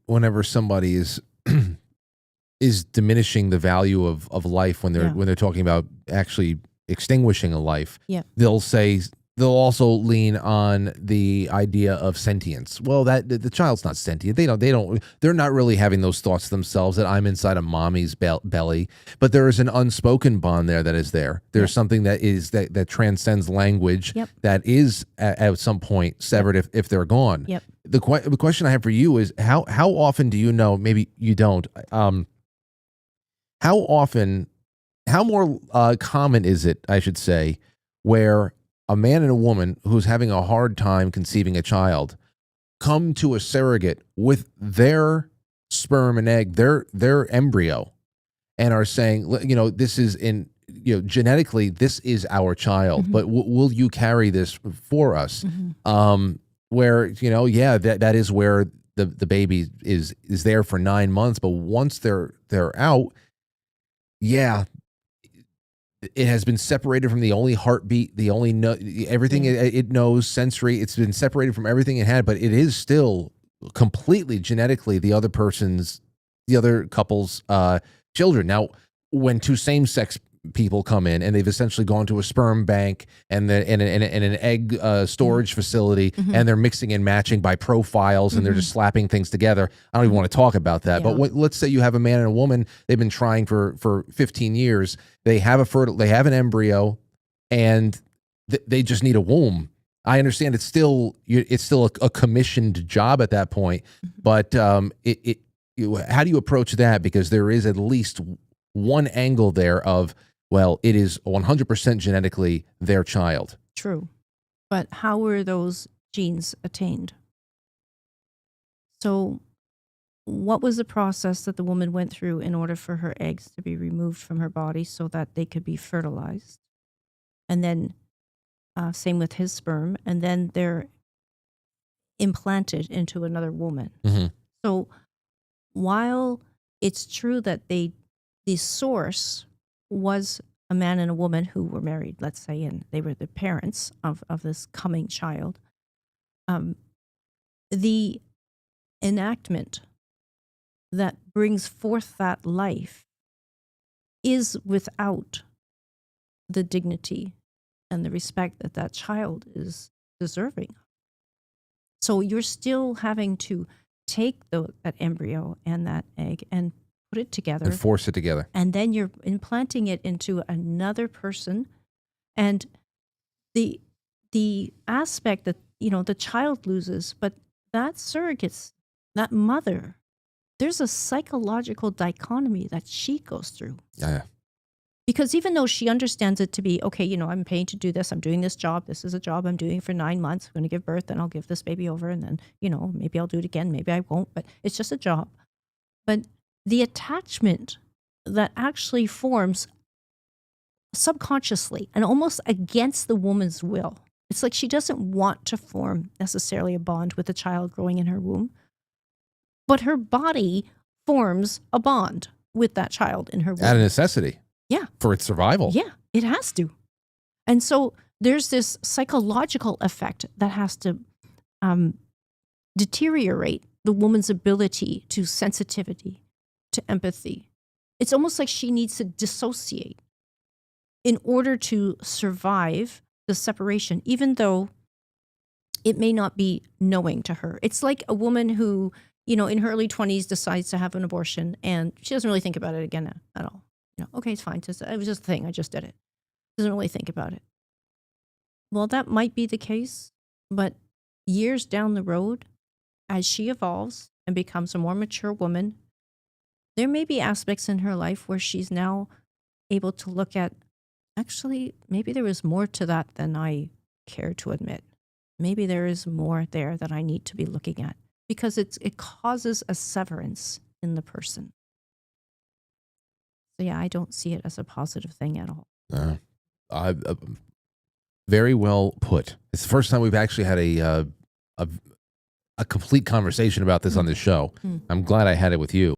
whenever somebody is diminishing the value of life when they're talking about actually extinguishing a life, they'll also lean on the idea of sentience. Well, that the child's not sentient. They're not really having those thoughts themselves that I'm inside of mommy's belly, but there is an unspoken bond there that is there. There's something that transcends language that is at some point severed if they're gone. Yep. The question I have for you is how often do you know, maybe you don't, how more common is it, I should say, where a man and a woman who's having a hard time conceiving a child come to a surrogate with their sperm and egg, their embryo, and are saying, this is genetically, this is our child, but will you carry this for us? Where, that is where the baby is there for 9 months, but once they're out, it has been separated from the only heartbeat, the only everything it knows, sensory. It's been separated from everything it had, but it is still completely genetically the other couple's children. Now, when two same-sex people come in and they've essentially gone to a sperm bank and an egg storage facility, and they're mixing and matching by profiles, and they're just slapping things together. I don't even want to talk about that. But let's say you have a man and a woman. They've been trying for 15 years. They have an embryo, and they just need a womb. I understand it's still a commissioned job at that point, but how do you approach that? Because there is at least one angle there of, well, it is 100% genetically their child. True. But how were those genes attained? So what was the process that the woman went through in order for her eggs to be removed from her body so that they could be fertilized? And then same with his sperm. And then they're implanted into another woman. So while it's true that the source was a man and a woman who were married, let's say, and they were the parents of this coming child, the enactment that brings forth that life is without the dignity and the respect that that child is deserving. So you're still having to take that embryo and that egg and put it together. And force it together. And then you're implanting it into another person. And the aspect that, the child loses, but that surrogates, that mother, there's a psychological dichotomy that she goes through. Yeah. Because even though she understands it to be, okay, I'm paying to do this, I'm doing this job, this is a job I'm doing for 9 months, I'm going to give birth, then I'll give this baby over, and then, maybe I'll do it again, maybe I won't, but it's just a job. But the attachment that actually forms subconsciously and almost against the woman's will. It's like she doesn't want to form necessarily a bond with the child growing in her womb, but her body forms a bond with that child in her womb. Out of necessity. Yeah. For its survival. Yeah, it has to. And so there's this psychological effect that has to deteriorate the woman's ability to sensitivity, to empathy. It's almost like she needs to dissociate in order to survive the separation, even though it may not be knowing to her. It's like a woman who, in her early 20s decides to have an abortion and she doesn't really think about it again at all. Okay, it's fine. It was just a thing. I just did it. Doesn't really think about it. Well, that might be the case, but years down the road, as she evolves and becomes a more mature woman, there may be aspects in her life where she's now able to look at, actually, maybe there was more to that than I care to admit. Maybe there is more there that I need to be looking at, because it causes a severance in the person. So yeah, I don't see it as a positive thing at all. Very well put. It's the first time we've actually had a complete conversation about this on this show. I'm glad I had it with you.